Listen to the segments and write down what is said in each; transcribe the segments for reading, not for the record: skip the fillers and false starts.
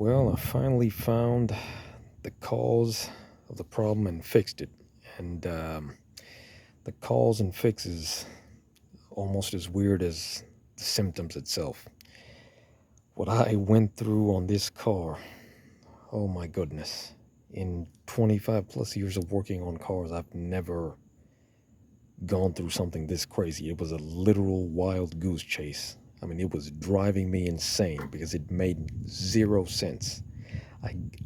Well, I finally found the cause of the problem and fixed it. And the cause and fix is almost as weird as the symptoms itself. What I went through on this car, oh my goodness. In 25 plus years of working on cars, I've never gone through something this crazy. It was a literal wild goose chase. I mean, it was driving me insane because it made zero sense.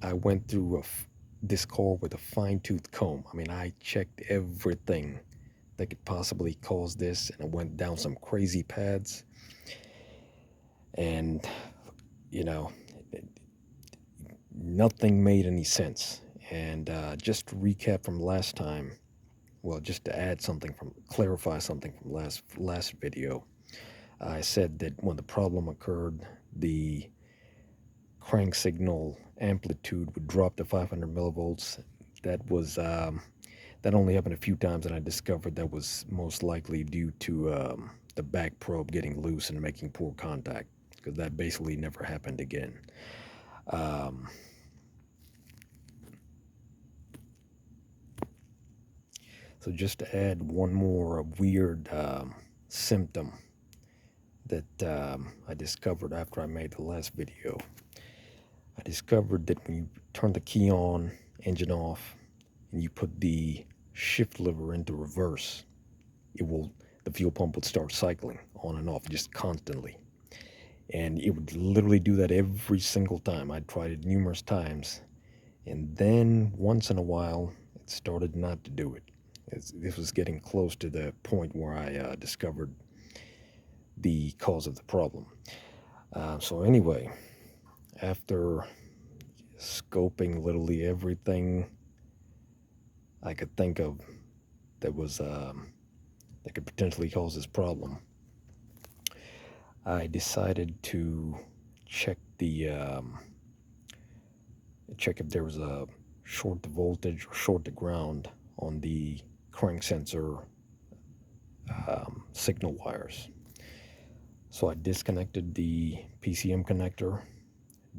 I went through this car with a fine-tooth comb. I mean, I checked everything that could possibly cause this, and I went down some crazy paths, and you know, nothing made any sense. And just to recap from last time, well, just to add something from clarify something from last video, I said that when the problem occurred, the crank signal amplitude would drop to 500 millivolts. That only happened a few times, and I discovered that was most likely due to the back probe getting loose and making poor contact, because that basically never happened again. Um, so just to add one more weird symptom that I discovered after I made the last video. I discovered that when you turn the key on, engine off, and you put the shift lever into reverse, the fuel pump would start cycling on and off just constantly. And it would literally do that every single time. I tried it numerous times. And then once in a while, it started not to do it. This was getting close to the point where I discovered the cause of the problem. So anyway, after scoping literally everything I could think of that could potentially cause this problem, I decided to check check if there was a short to voltage or short to ground on the crank sensor signal wires. So I disconnected the PCM connector,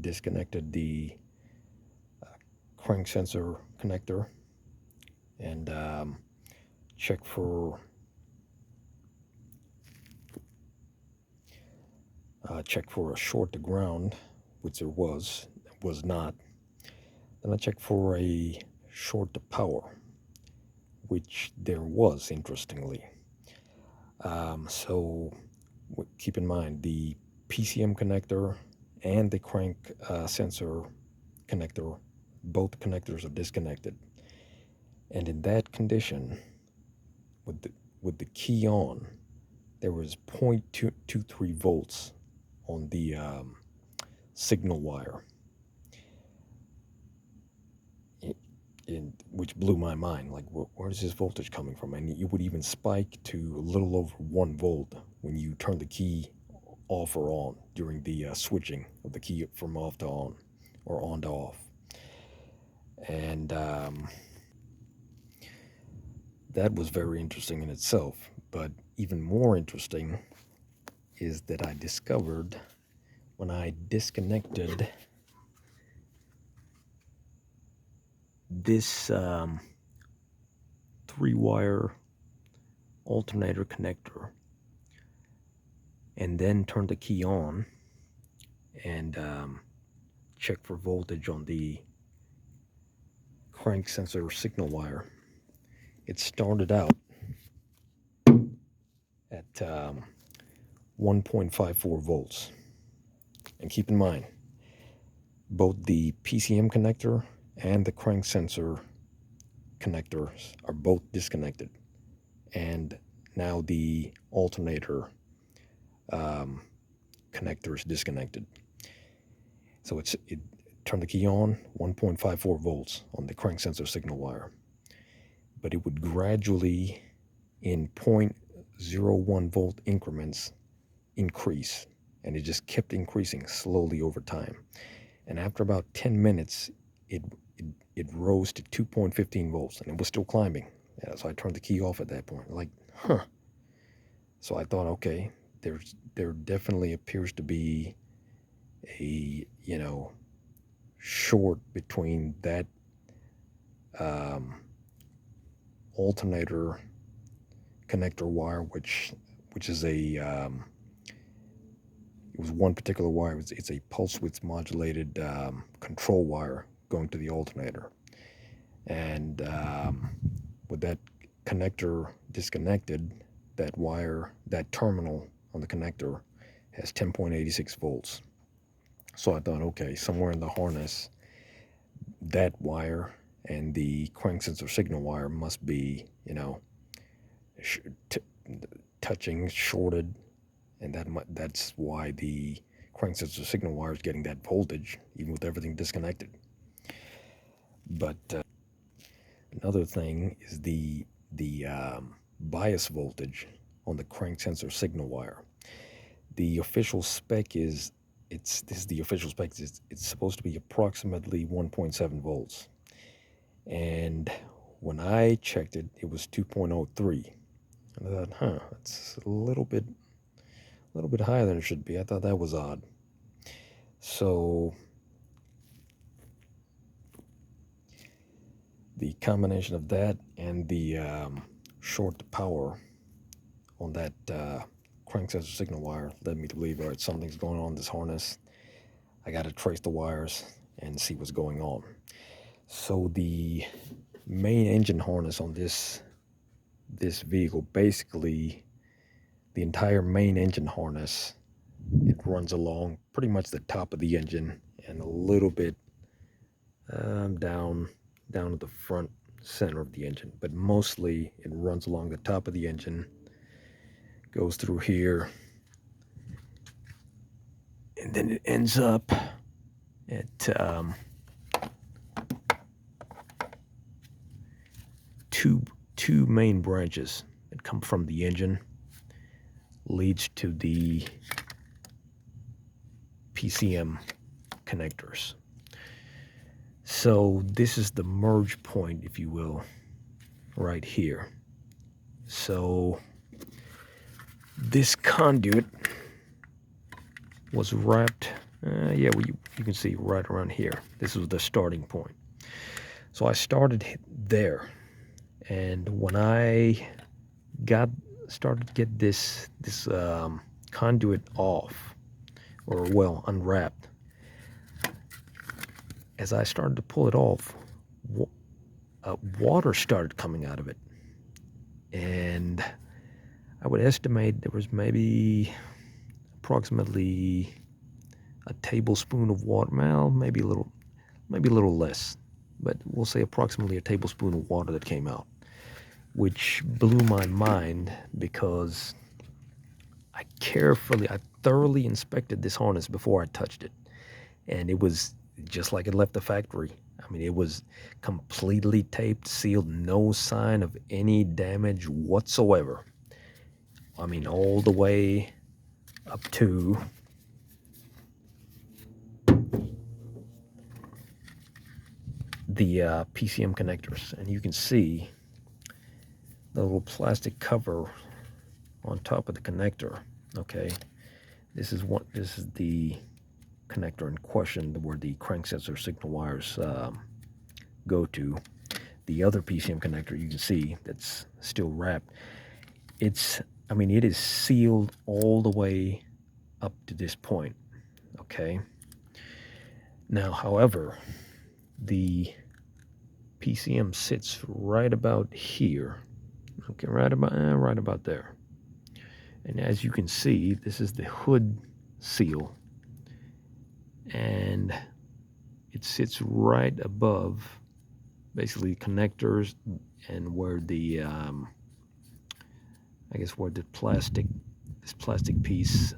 disconnected the crank sensor connector, and checked for a short to ground, which there was not. Then I checked for a short to power, which there was, interestingly. So keep in mind, the PCM connector and the crank sensor connector, both connectors are disconnected. And in that condition, with the key on, there was 0.23 volts on the signal wire, which blew my mind. Like, where is this voltage coming from? And it would even spike to a little over 1 volt when you turn the key off or on during the switching of the key from off to on or on to off. And that was very interesting in itself. But even more interesting is that I discovered when I disconnected this 3-wire alternator connector and then turned the key on and checked for voltage on the crank sensor signal wire, it started out at 1.54 volts. And keep in mind, both the PCM connector and the crank sensor connectors are both disconnected. And now the alternator connector is disconnected. So it turned the key on, 1.54 volts on the crank sensor signal wire. But it would gradually, in 0.01 volt increments, increase. And it just kept increasing slowly over time. And after about 10 minutes, it rose to 2.15 volts, and it was still climbing. Yeah, so I turned the key off at that point. Like, huh. So I thought, okay, there definitely appears to be a short between that alternator connector wire, which is it was one particular wire. It's a pulse width modulated control wire going to the alternator, and with that connector disconnected, that wire, that terminal on the connector has 10.86 volts. So I thought, okay, somewhere in the harness, that wire and the crank sensor signal wire must be, touching, shorted, and that's why the crank sensor signal wire is getting that voltage, even with everything disconnected. But another thing is the bias voltage on the crank sensor signal wire. The official spec is this is the official spec. It's supposed to be approximately 1.7 volts, and when I checked it, it was 2.03. And I thought, that's a little bit higher than it should be. I thought that was odd. So the combination of that and the short power on that crank sensor signal wire led me to believe, all right, something's going on in this harness. I got to trace the wires and see what's going on. So the main engine harness on this vehicle, basically the entire main engine harness, it runs along pretty much the top of the engine and a little bit down at the front center of the engine, but mostly it runs along the top of the engine, goes through here, and then it ends up at two main branches that come from the engine, leads to the PCM connectors. So this is the merge point, if you will, right here. So this conduit was wrapped, you can see right around here. This was the starting point. So I started there, and when I started to get this conduit off, or well, unwrapped, as I started to pull it off, water started coming out of it, and I would estimate there was maybe approximately a tablespoon of water. Well, maybe a little less, but we'll say approximately a tablespoon of water that came out, which blew my mind because I thoroughly inspected this harness before I touched it, and it was just like it left the factory. I mean, it was completely taped, sealed, no sign of any damage whatsoever. I mean, all the way up to the PCM connectors, and you can see the little plastic cover on top of the connector. Okay, this is the connector in question, where the crank sensor signal wires go to. The other PCM connector, you can see, that's still wrapped. It is sealed all the way up to this point. Okay. Now, however, the PCM sits right about here. Okay, right about there. And as you can see, this is the hood seal, and it sits right above basically connectors and where the where this plastic piece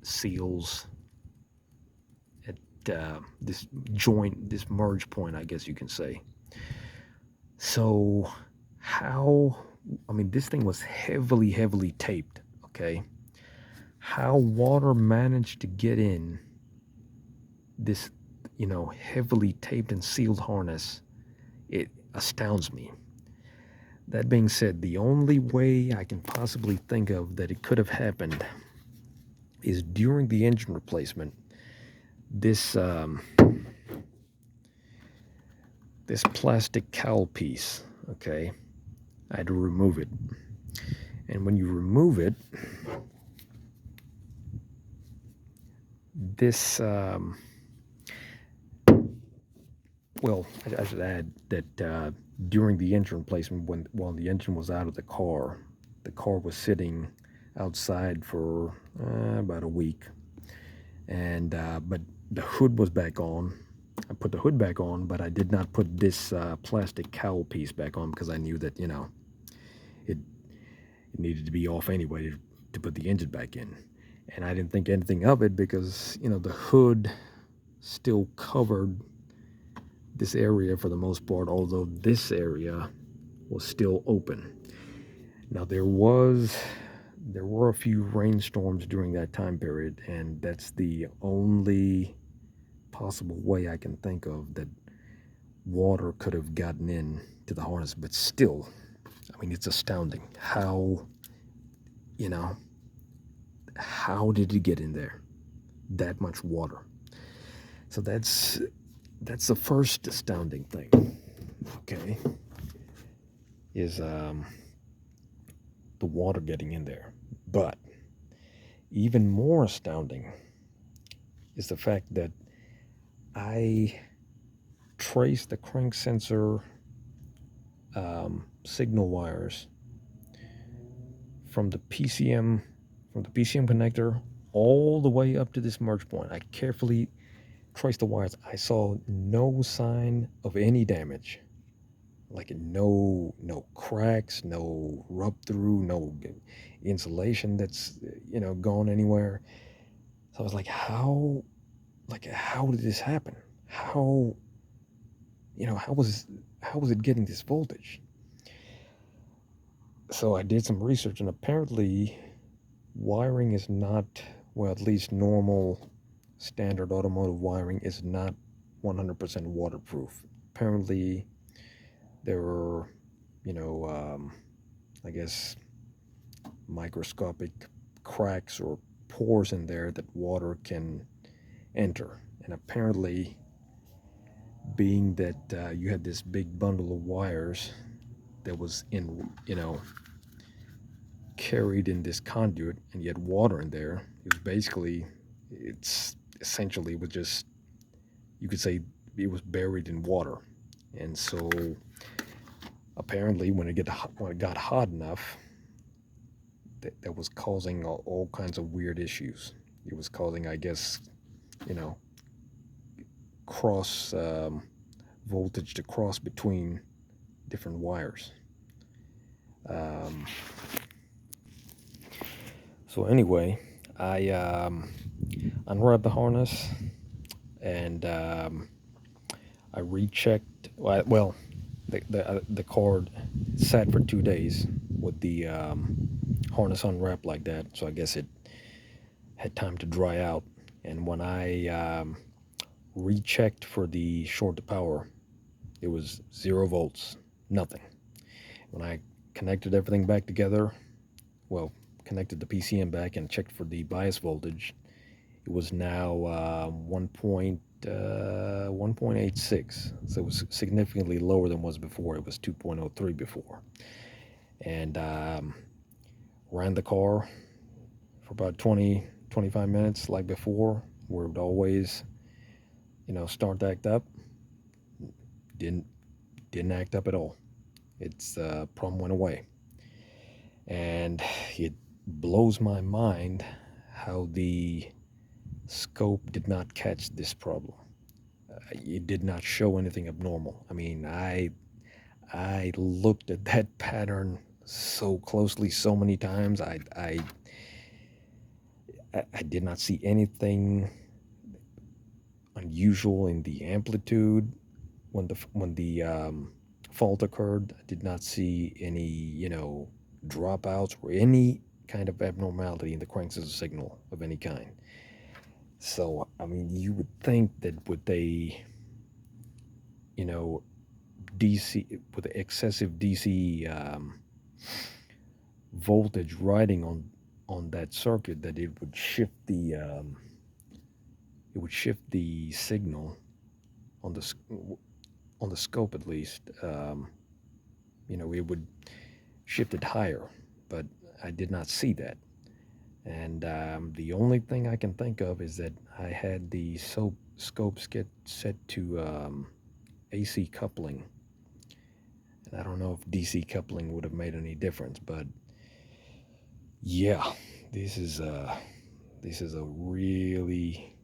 seals at this joint, this merge point, I guess you can say. So this thing was heavily taped, okay? How water managed to get in this, heavily taped and sealed harness, it astounds me. That being said, the only way I can possibly think of that it could have happened is during the engine replacement, this this plastic cowl piece, okay, I had to remove it. And when you remove it, this, well, I should add that during the engine replacement, while the engine was out of the car was sitting outside for about a week. And but the hood was back on. I put the hood back on, but I did not put this plastic cowl piece back on because I knew that, it needed to be off anyway to put the engine back in. And I didn't think anything of it because, the hood still covered this area for the most part, although this area was still open. Now there were a few rainstorms during that time period, and that's the only possible way I can think of that water could have gotten in to the harness. But still, I mean, it's astounding how did it get in there? That much water. So that's the first astounding thing, okay, is the water getting in there. But even more astounding is the fact that I traced the crank sensor signal wires from the PCM connector all the way up to this merge point. I carefully traced the wires. I saw no sign of any damage, like no cracks, no rub through, no insulation that's gone anywhere. So I was like, how did this happen? How was it getting this voltage? So I did some research, and apparently wiring is not, well, at least normal standard automotive wiring is not 100% waterproof. Apparently there are, I guess, microscopic cracks or pores in there that water can enter. And apparently, being that you had this big bundle of wires that was carried in this conduit, and you had water in there, it's essentially was just, you could say it was buried in water. And so apparently when it got hot enough, that was causing all kinds of weird issues. It was causing, I guess, cross voltage to cross between different wires. So anyway, I unwrapped the harness, and I rechecked. Well, the cord sat for 2 days with the harness unwrapped like that, so I guess it had time to dry out. And when I rechecked for the short to power, it was 0 volts, nothing. When I connected everything back together, well, connected the PCM back and checked for the bias voltage, it was now 1.86. So it was significantly lower than was before. It was 2.03 before. And ran the car for about 20-25 minutes like before, where it would always start to act up. Didn't act up at all. Its problem went away. And it blows my mind how the scope did not catch this problem. It did not show anything abnormal. I mean, I looked at that pattern so closely so many times. I did not see anything unusual in the amplitude when the fault occurred. I did not see any dropouts or any kind of abnormality in the crank sensor signal of any kind. So I mean, you would think that with a DC, with the excessive DC voltage riding on that circuit, that it would shift the it would shift the signal on the scope at least. It would shift it higher, but I did not see that. And the only thing I can think of is that I had the scopes get set to AC coupling. And I don't know if DC coupling would have made any difference, but yeah, this is a really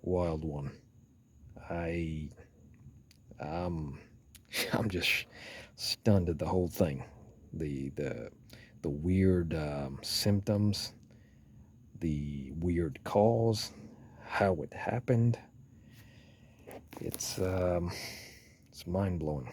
wild one. I um I'm just stunned at the whole thing. The weird symptoms, the weird cause, how it happened. It's mind blowing.